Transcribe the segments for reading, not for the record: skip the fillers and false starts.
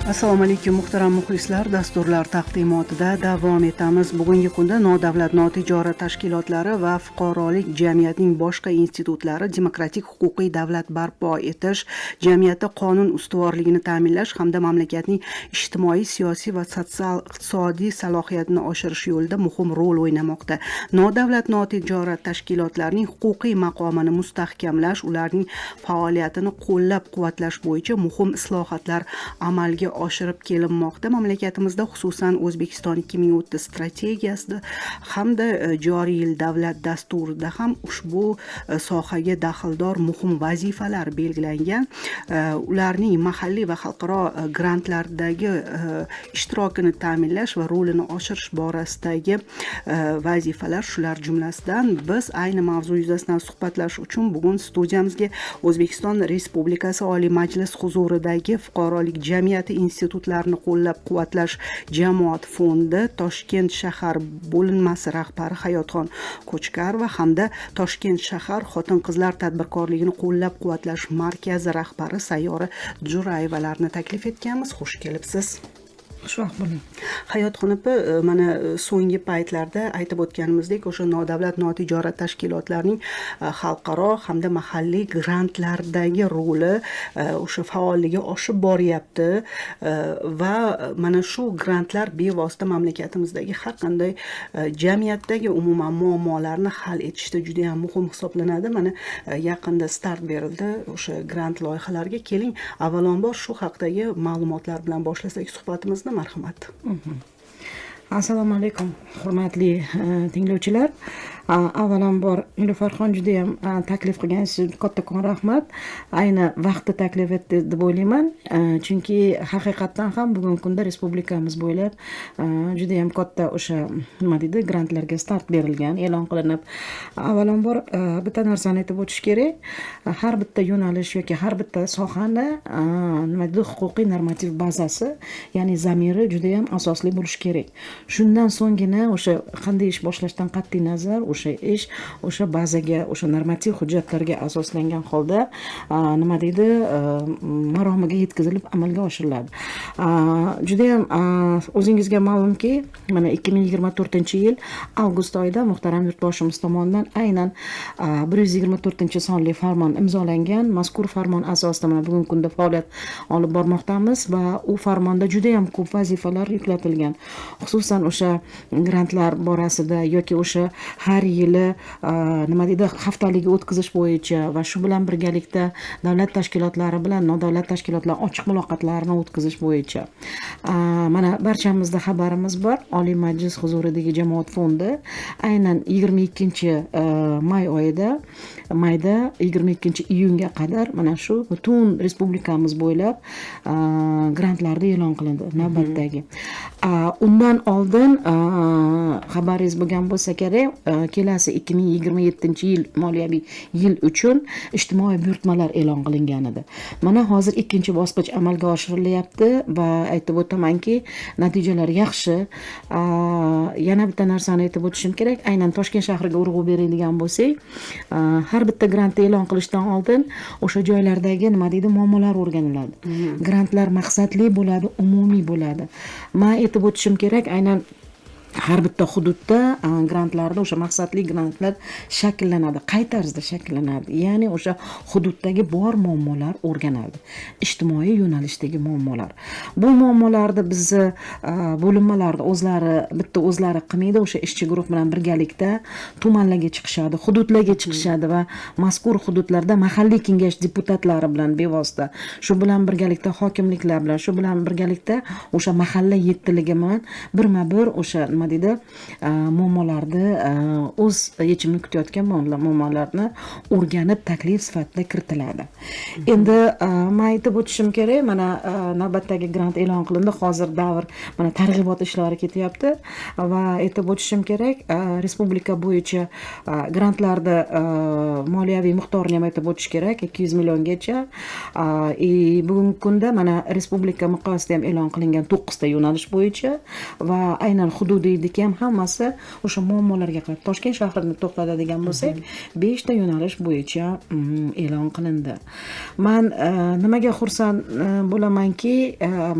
Assalomu alaykum muhtaram muxlislar, dasturlar taqdimotida davom etamiz. Bugungi kunda nodavlat notijorat tashkilotlari va fuqarolik jamiyatining boshqa institutlari demokratik huquqiy davlat barpo etish, jamiyatda qonun ustuvorligini ta'minlash hamda mamlakatning ijtimoiy, siyosiy va sotsial-iqtisodiy salohiyatini oshirish yo'lida muhim rol o'ynamoqda. Nodavlat notijorat tashkilotlarining huquqiy maqomini mustahkamlash, ularning faoliyatini qo'llab-quvvatlash bo'yicha muhim islohotlar amalga oshirib kelinmoqda. Mamlakatimizda xususan O'zbekiston 2030 strategiyasida hamda joriy yil davlat dasturida ham ushbu sohaga daxldor muhim vazifalar belgilangan. Ularning mahalliy va xalqaro grantlardagi ishtirokini ta'minlash va rolini oshirish borasidagi vazifalar shular jumlasidan. Biz ayni mavzu yuzasidan suhbatlashish uchun bugun studiyamizga O'zbekiston Respublikasi Oliy Majlis huzuridagi fuqarolik jamiyati institutlarini qo'llab-quvvatlash jamoat fondi Toshkent shahar bo'linmasi rahbari Hayotxon Qo'chqarova hamda Toshkent shahar xotin-qizlar tadbirkorligini qo'llab-quvvatlash markazi rahbari Sayyora Jo'rayevalarni taklif etganmiz. Xush kelibsiz. Xushvaqt bo'ling. Hayotxon opa, mana so'nggi paytlarda aytib o'tganimizdek, o'sha nodavlat notijorat tashkilotlarining xalqaro hamda mahalliy grantlardagi roli o'sha faolligi oshib boryapti va mana shu grantlar bevosita mamlakatimizdagi har qanday jamiyatdagi umuman muammolarni hal etishda juda ham muhim hisoblanadi. Mana yaqinda start berildi o'sha grant loyihalariga. Keling, avvalambor shu haqdagi ma'lumotlar bilan boshlasak suhbatimizni. Marhamat. Assalomu alaykum, hurmatli tinglovchilar. Avvalambor Nilufarxon juda ham taklif qilganingiz uchun kattakon rahmat. Ayni vaqtda taklif etdi deb o'ylayman. Chunki haqiqatan ham bugungi kunda respublikamiz bo'ylab juda ham katta o'sha nima deydi, grantlarga start berilgan, e'lon qilinib. Avvalambor bitta narsani aytib o'tish kerak. Har bitta yo'nalish yoki har bitta sohani nima deydi, huquqiy normativ bazasi, ya'ni zamiri juda ham asosli bo'lishi kerak. Shundan so'nggina o'sha qanday ish boshlashdan qat'iy nazar o'sha ish o'sha bazaga, o'sha normativ hujjatlarga asoslangan holda nima deydi, maromiga yetkazilib amalga oshiriladi. Juda ham o'zingizga ma'lumki, mana 2024-yil avgust oyida muhtaram yurtboshimiz tomonidan aynan 124-sonli farmon imzolangan. Mazkur farmon asosida mana bugungi kunda faoliyat olib bormoqdamiz va u farmonda juda ham ko'p vazifalar yuklatilgan. Xususan o'sha grantlar borasida yoki o'sha har yili nima deydi, haftaligi o'tkazish bo'yicha va shu bilan birgalikda davlat tashkilotlari bilan nodavlat tashkilotlar ochiq muloqotlarini o'tkazish bo'yicha. Mana barchamizda xabarimiz bor. Oliy Majlis huzuridagi jamoat fondi aynan 22-may oyida, mayda 22-iyunga qadar mana shu butun respublikamiz bo'ylab grantlarni e'lon qilindi navbatdagi. Undan oldin xabaringiz bo'lgan bo'lsa kerak, kelasi 2027-yil moliyaviy yil uchun ijtimoiy buyurtmalar e'lon qilingan edi. Mana hozir ikkinchi bosqich amalga oshirilyapti va aytib o'tamanki, natijalar yaxshi. Yana bitta narsani aytib o'tishim kerak. Aynan Toshkent shahriga urg'u beradigan bo'lsak, har bitta grantni e'lon qilishdan oldin o'sha joylardagi nima deydi, muammolar o'rganiladi. Grantlar maqsadli bo'ladi, umumiy bo'ladi. Men aytib o'tishim kerak, aynan har bitta hududda grantlarda o'sha maqsadli grantlar shakllanadi. Qay tarzda shakllanadi? Ya'ni o'sha hududdagi bor muammolar o'rganiladi. Ijtimoiy yo'nalishdagi muammolar. Bu muammolarni bizni bo'linmalarda o'zlari qilmaydi, o'sha ishchi guruh bilan birgalikda tumanlarga chiqishadi, hududlarga chiqishadi va mazkur hududlarda mahalliy kengash deputatlari bilan bevosita, shu bilan birgalikda hokimliklar bilan, shu bilan birgalikda o'sha mahalla yettiligi bilan birma-bir o'sha deydi, muammolarni o'z yechimini kutayotgan muammolarni o'rganib taklif sifatida kiritiladi. Endi men aytib o'tishim kerak, mana navbatdagi grant e'lon qilindi. Hozir davr mana targ'ibot ishlari ketyapti va aytib o'tishim kerak, respublika bo'yicha grantlarda moliyaviy miqdorini ham aytib o'tish kerak, 200 milliongacha. Bugungi kunda mana respublika miqyosida ham e'lon qilingan 9 ta yo'nalish bo'yicha va aynan hududiy yerdagi ham hammasi o'sha muammolarga qarab. Toshkent shahrini to'xtatadigan bo'lsak, 5 ta yo'nalish bo'yicha e'lon qilindi. Men nimaga xursand bo'lamanki,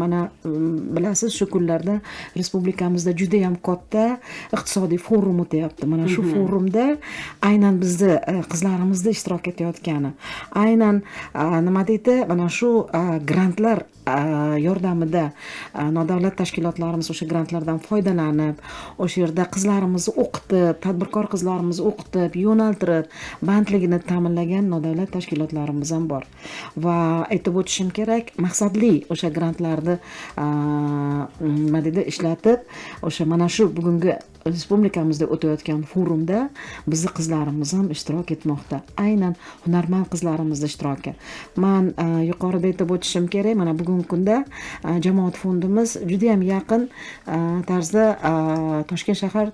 mana bilasiz, shu kunlarda respublikamizda juda ham katta iqtisodiy forum o'tyapti. Mana shu forumda aynan bizni qizlarimizni ishtirok etayotgani, aynan nima deydi, mana shu grantlar yordamida nodavlat tashkilotlarimiz o'sha grantlardan foydalanib, o'sha yerda qizlarimizni o'qitib, tadbirkor qizlarimizni o'qitib, yo'naltirib, bandligini ta'minlagan nodavlat tashkilotlarimiz ham bor. Va aytib o'tishim kerak, maqsadli o'sha grantlarni nima deydi, ishlatib, o'sha mana shu bugungi respublikamizda o'tayotgan forumda bizni qizlarimiz ham ishtirok etmoqda. Aynan hunarmand qizlarimiz ishtiroki. Men yuqorida aytib o'tishim kerak, mana bugungi kunda jamoat fondimiz juda ham yaqin tarzda Toshkent shahar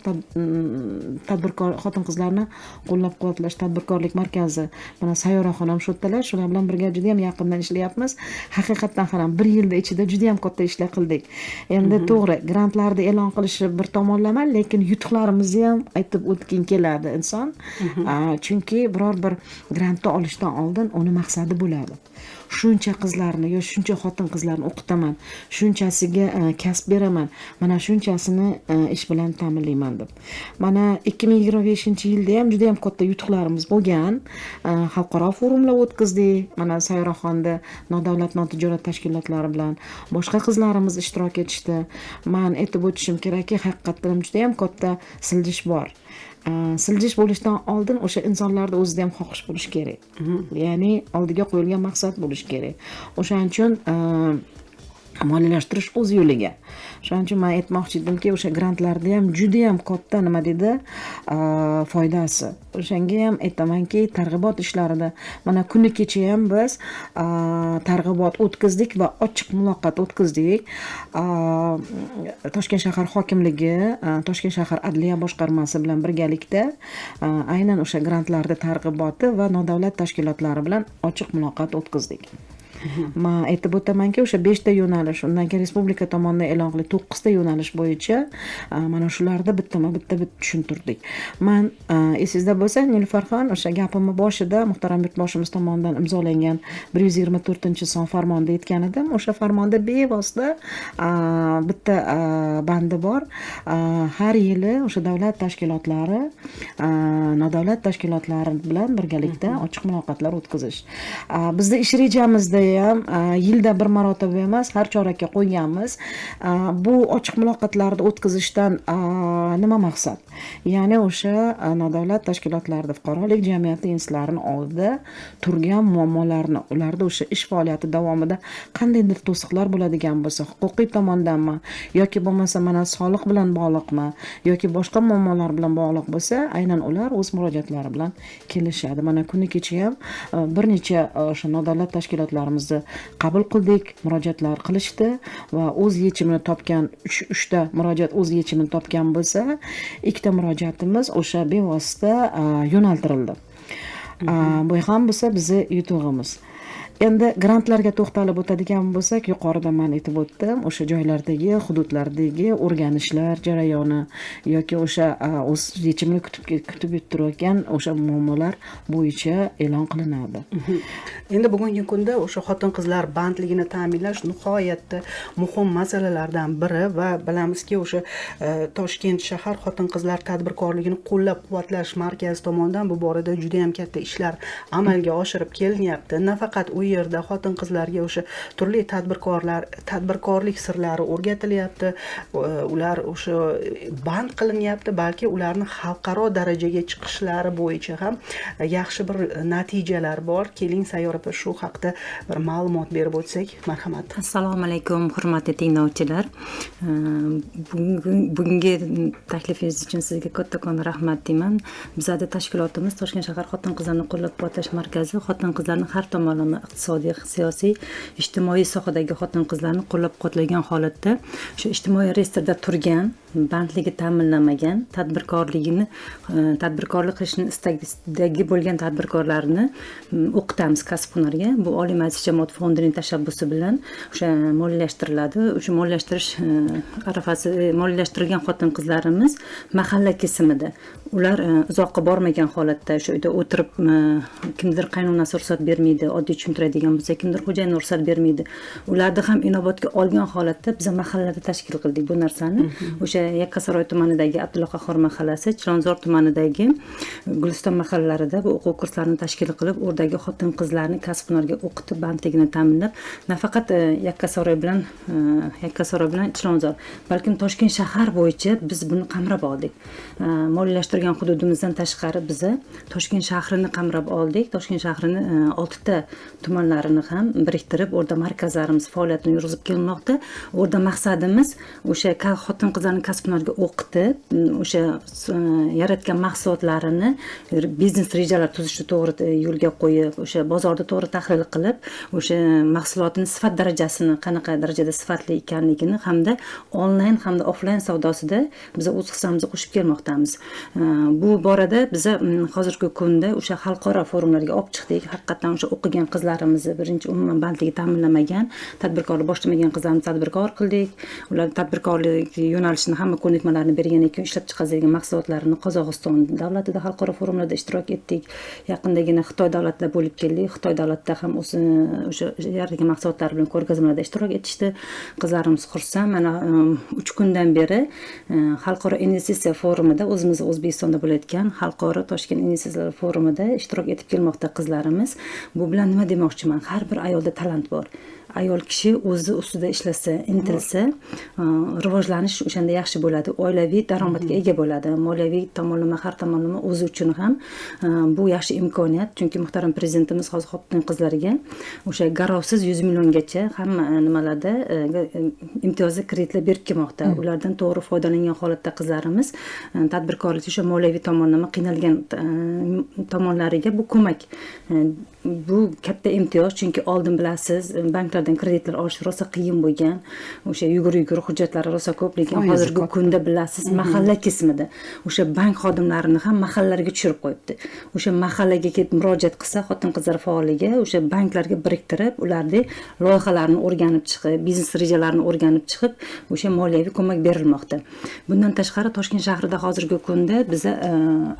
tadbirkor xotin-qizlarni qo'llab-quvvatlash tadbirkorlik markazi, mana Sayyoraxon ham shu yerdalar, shular bilan birga juda ham yaqindan ishlayapmiz. Haqiqatan ham 1 yilda ichida juda ham katta ishlar qildik. Endi to'g'ri, grantlarni e'lon qilishi bir tomonlama, lekin yutuqlarimizni ham aytib o'tging keladi inson. Chunki biror bir grantni olishdan oldin uni maqsadi bo'ladi. Shuncha qizlarni yo shuncha xotin-qizlarni o'qitaman, shunchasiga kasb beraman, mana shunchasini ish bilan ta'minlayman deb. Mana 2025-yilda ham juda ham katta yutuqlarimiz bo'lgan. Xalqaro forumlar o'tkazdik. Mana Sayyoraxonda nodavlat notijorat tashkilotlari bilan boshqa qizlarimiz ishtirok etishdi. Men aytib o'tishim kerakki, haqiqatan juda ham katta siljish bor. Siljish bo'lishdan oldin o'sha insonlarda o'zida ham xohish bo'lish kerak. Ya'ni oldiga qo'yilgan maqsad bo'lish kerak. O'shaning uchun moliyalashtirish o'z yo'liga. Shuning uchun men aytmoqchi edimki, o'sha grantlarda ham juda ham katta nima dedi, foydasi. O'shanga ham aytamanki, targ'ibot ishlarida mana kuni kecha ham biz targ'ibot o'tkazdik va ochiq muloqot o'tkazdik. Toshkent shahar hokimligi, Toshkent shahar adliya boshqarmasi bilan birgalikda aynan o'sha grantlarda targ'iboti va nodavlat tashkilotlari bilan ochiq muloqot o'tkazdik. Men aytib o'tamanki, o'sha 5 ta yo'nalish, undan keyin respublika tomonidan e'lon qilingan 9 ta yo'nalish bo'yicha mana shularda bitta tushuntirdik. Men esingizda bo'lsa, Nilfarxon, o'sha gapimni boshida muhtaram yurtboshimiz tomonidan imzolangan 124-son farmonda aytgan edim. O'sha farmonda bevosita bitta bandi bor. Har yili o'sha davlat tashkilotlari, nodavlat tashkilotlari bilan birgalikda ochiq muloqotlar o'tkazish. Bizda ish rejamizda ham yilda bir marotaba emas, har chorakka qo'yganmiz. Bu ochiq muloqotlarni o'tkazishdan nima maqsad? Ya'ni o'sha nodavlat tashkilotlarda fuqarolik jamiyati institutlarining oldida turgan muammolarni, ularda o'sha ish faoliyati davomida qandaydir to'siqlar bo'ladigan bo'lsa, huquqiy tomondanmi yoki bo'lmasa mana soliq bilan bog'liqmi yoki boshqa muammolar bilan bog'liq bo'lsa, aynan ular o'z murojaatlari bilan kelishadi. Mana kuni kecha ham bir necha o'sha nodavlat tashkilotlarimizni qabul qildik, murojaatlar qilishdi va o'z yechimini topgan 3 ta murojaat o'z yechimini topgan bo'lsa, 2 ta murojaatimiz o'sha bevosita yo'naltirildi. Bu ham bo'lsa bizni yutug'imiz. Endi grantlarga to'xtalib o'tadigan bo'lsak, yuqorida men aytib o'tdim, o'sha joylardagi, hududlardagi o'rganishlar jarayoni yoki o'sha o'z yechimini kutib turgan o'sha muammolar bo'yicha e'lon qilinadi. Endi bugungi kunda o'sha xotin-qizlar bandligini ta'minlash nihoyatda muhim masalalardan biri va bilamizki, o'sha Toshkent shahar xotin-qizlar tadbirkorligini qo'llab-quvvatlash markazi tomonidan bu borada juda ham katta ishlar amalga oshirib kelinyapti. Nafaqat u yerda xotin-qizlarga o'sha turli tadbirkorlik sirlari o'rgatilyapti, ular o'sha band qilinyapti, balki ularni xalqaro darajaga chiqishlari bo'yicha ham yaxshi bir natijalar bor. Keling, Sayyor opa, shu haqda bir ma'lumot berib o'tsak, marhamat. Assalomu alaykum, hurmatli tinglovchilar. Bugungi taklifingiz uchun sizga kattakon rahmat deyman. Bizning tashkilotimiz Toshkent shahar xotin-qizlarni qo'llab-quvvatlash markazi xotin-qizlarni har tomonlama tomonlama iqtisodiy, siyosiy, ijtimoiy sohadagi xotin-qizlarni qo'llab-quvvatlagan holatda shu ijtimoiy reyestrda turgan, bandligi ta'minlanmagan, tadbirkorlik qilishni istagi bo'lgan tadbirkorlarni o'qitamiz kasb-hunarga. Bu Oliy Majlis jamoat fondining tashabbusi bilan o'sha moliyalashtiriladi. O'sha moliyalashtirilgan xotin-qizlarimiz mahalla kesimida ular uzoqqa bormagan holatda shu uyda o'tirib kimdir qaynonasi ruxsat bermaydi, oddiy tushuntiradigan bo'lsa, kimdir xo'jayin ruxsat bermaydi. Ularni ham inobatga olgan holatda biz mahallalarda tashkil qildik bu narsani. O'sha Yakkasaroy tumanidagi Abdulla Qahhor mahallasi, Chilonzor tumanidagi Guliston mahallalarida bu o'quv kurslarini tashkil qilib, oradagi xotin-qizlarni kasb-hunarga o'qitib, bandligini ta'minlab, nafaqat Yakkasaroy bilan Chilonzor, balkim Toshkent shahar bo'yicha biz buni qamrab oldik. Moliyalashtirgan hududimizdan tashqari biz Toshkent shahrini qamrab oldik. Toshkent shahrini 6 ta tumanlarini ham biriktirib, orada markazlarimiz faoliyatini yurg'izib kelmoqda. Orada maqsadimiz o'sha xotin-qizlarni kasb-hunarga o'qitib, o'sha yaratgan mahsulotlarini biznes rejalar tuzishni to'g'ri yo'lga qo'yib, o'sha bozorda to'g'ri tahlil qilib, o'sha mahsulotning sifat darajasini, qanaqa darajada sifatli ekanligini hamda onlayn hamda offlayn savdosida biz o'z hissamizni qo'shib kelmoqdamiz. Bu borada biz hozirgi kunda o'sha xalqaro forumlarga olib chiqdik. Haqiqatan o'sha o'qigan qizlarimizni birinchi umuman bandligi ta'minlamagan, tadbirkorlik boshlamagan qizlarni tadbirkor qildik. Ular tadbirkorlik yo'nalishini hamma ko'nikmalarini bergan ekan, ishlab chiqarilgan mahsulotlarini Qozog'iston davlatida xalqaro forumlarda ishtirok etdik. Yaqindagina Xitoy davlatida bo'lib keldik. Xitoy davlatida ham o'sha yaratilgan mahsulotlar bilan ko'rgazmalarda ishtirok etishdi. Qizlarimiz xursand. Mana 3 kundan beri xalqaro investitsiya forumida o'zimiz O'zbekistonda bo'layotgan xalqaro Toshkent investitsiyalar forumida ishtirok etib kelmoqda qizlarimiz. Bu bilan nima demoqchiman? Har bir ayolda talant bor. Ayol kishi o'zi ustida ishlasa, intilsa, rivojlanish o'shanda yaxshi bo'ladi. Oilaviy daromadga ega bo'ladi. Moliyaviy tomonlama, har tomonlama o'zi uchun ham bu yaxshi imkoniyat. Chunki muhtaram prezidentimiz hozir xotin-qizlarga o'sha garovsiz 100 milliongacha hamma nimalarda imtiyozli kreditlar berib kelmoqda. Ulardan to'g'ri foydalangan holatda qizlarimiz tadbirkorlikda o'sha moliyaviy tomonlama qiynalgan tomonlariga bu ko'mak. Bu katta imtiyoz, chunki oldin bilasiz, banklardan kreditlar olish rosa qiyin bo'lgan. O'sha yugur hujjatlari rosa ko'p, lekin hozirgi kunda bilasiz, mahalla kesimida o'sha bank xodimlarini ham mahallalarga tushirib qo'yibdi. O'sha mahallaga kelib murojaat qilsa, xotin-qizlar faolligi o'sha banklarga biriktirib, ularning loyihalarni o'rganib chiqib, biznes rejalarini o'rganib chiqib, o'sha moliyaviy ko'mak berilmoqda. Bundan tashqari Toshkent shahrida hozirgi kunda biz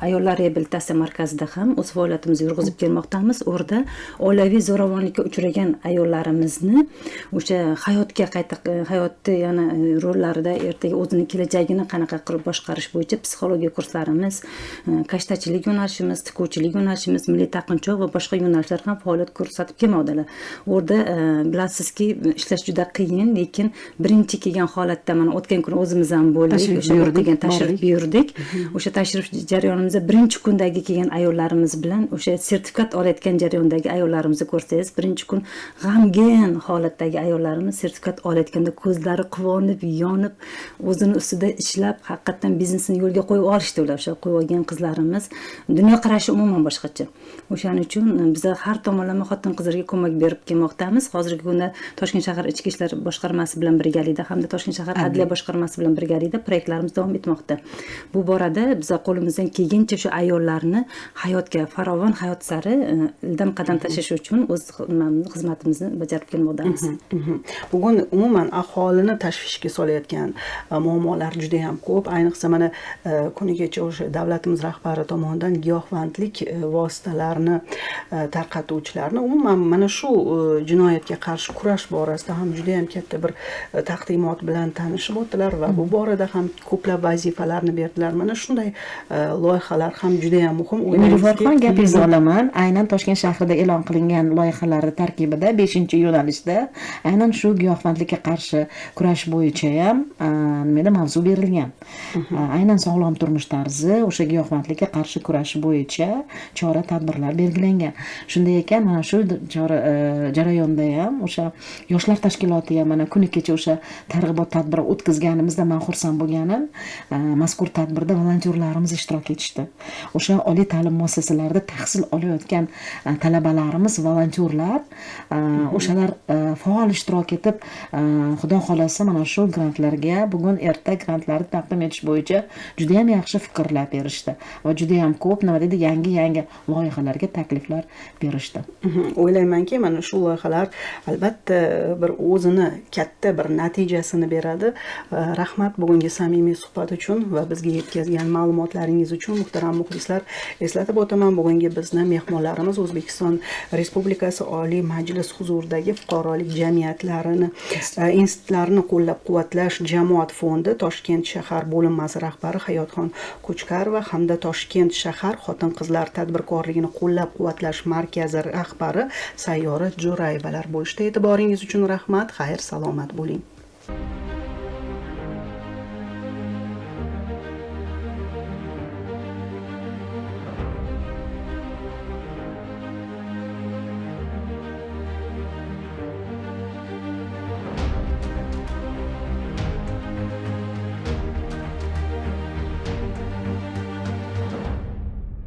ayollar reabilitatsiya markazida ham o'z faoliyatimizni yurg'izib kelmoqdamiz. Orada oilaviy zo'ravonlikka uchragan ayollarimizni o'sha hayotga qayta hayotni yana rollarida ertaga o'zining kelajagini qanaqa qilib boshqarish bo'yicha psixologiya kurslarimiz, kashtachilik yo'nalishimiz, tikuvchilik yo'nalishimiz, milliy taqinchoq va boshqa yo'nalishlar ham faoliyat ko'rsatib kelmoqdalar. Orada bilasizki, ishlash juda qiyin, lekin birinchi kelgan holatda mana o'tgan kun o'zimiz ham bo'ldik, o'sha o'rtagan tashrif buyurdik. O'sha tashrif jarayonimizda birinchi kundagi kelgan ayollarimiz bilan o'sha sertifikat olayotgan jarayondagi ayollarimizni ko'rsangiz, birinchi kun g'amgin holatdagi ayollarimiz sertifikat olayotganda ko'zlari quvonib, yonib, o'zini ustida ishlab, haqiqatan biznesini yo'lga qo'yib olishdi ular. O'sha qo'yib olgan qizlarimiz dunyo qarashi umuman boshqacha. O'shaning uchun biz har tomonlama xotin-qizlarga ko'mak berib kelmoqdamiz. Hozirgi kunda Toshkent shahar Ichki ishlar boshqarmasi bilan birgalikda hamda Toshkent shahar adliya boshqarmasi bilan birgalikda proyektlarimiz davom etmoqda. Bu borada biz qo'limizdan kelgancha shu ayollarni hayotga, farovon hayot sari ildam qadam tashlash uchun o'z xizmatimizni bajarib kelmoqdamiz. Bugun umuman aholini tashvishga solayotgan muammolar juda ham ko'p. Ayniqsa mana kunigacha o'sha davlatimiz rahbari tomonidan giyohvandlik vositalarini tarqatuvchilarni umuman mana shu jinoyatga qarshi kurash borasida ham juda ham katta bir taqdimot bilan tanishib o'tdilar va bu borada ham ko'plab vazifalarni berdilar. Mana shunday loyihalar ham juda ham muhim. Nilufar xon, gapingizni olaman. Aynan Toshkent shahrida e'lon qilingan loyihalar tarkibida 5-yo'nalish yig'ilishda aynan shu giyohvandlikka qarshi kurash bo'yicha ham nimada mavzu berilgan. Aynan sog'lom turmush tarzi o'sha giyohvandlikka qarshi kurash bo'yicha chora tadbirlar belgilangan. Shunday ekan mana shu jarayonda ham o'sha yoshlar tashkiloti ham mana kuni kecha o'sha targ'ibot tadbiri o'tkazganimizda men xursand bo'lganim, mazkur tadbirda volontyorlarimiz ishtirok etishdi. O'sha oliy ta'lim muassasalarida tahsil olayotgan talabalarimiz, volontyorlar, o'shalar faol ishtirok etib, xudo xolasa mana shu grantlarga bugun erta grantlarni taqdim etish bo'yicha juda ham yaxshi fikrlar berishdi va juda ham ko'p nima deydi yangi loyihalarga takliflar berishdi. O'ylaymanki, mana shu loyihalar albatta bir o'zini katta bir natijasini beradi. Rahmat bugungi samimiy suhbat uchun va bizga yetkazgan ma'lumotlaringiz uchun, muhtaram muxlislar. Eslatib o'taman, bugungi bizni mehmonlarimiz O'zbekiston Respublikasi Oliy Majlis huzuridagi fuqarolik jamiyatlarini, institutlarini qo'llab-quvvatlash jamoat fondi Toshkent shahar bo'linmasi rahbari Hayotxon Ko'chkarova hamda Toshkent shahar xotin-qizlar tadbirkorligini qo'llab-quvvatlash markazi rahbari Sayyora Jo'rayevalar bo'lishdi. E'tiboringiz uchun rahmat. Xayr, salomat bo'ling.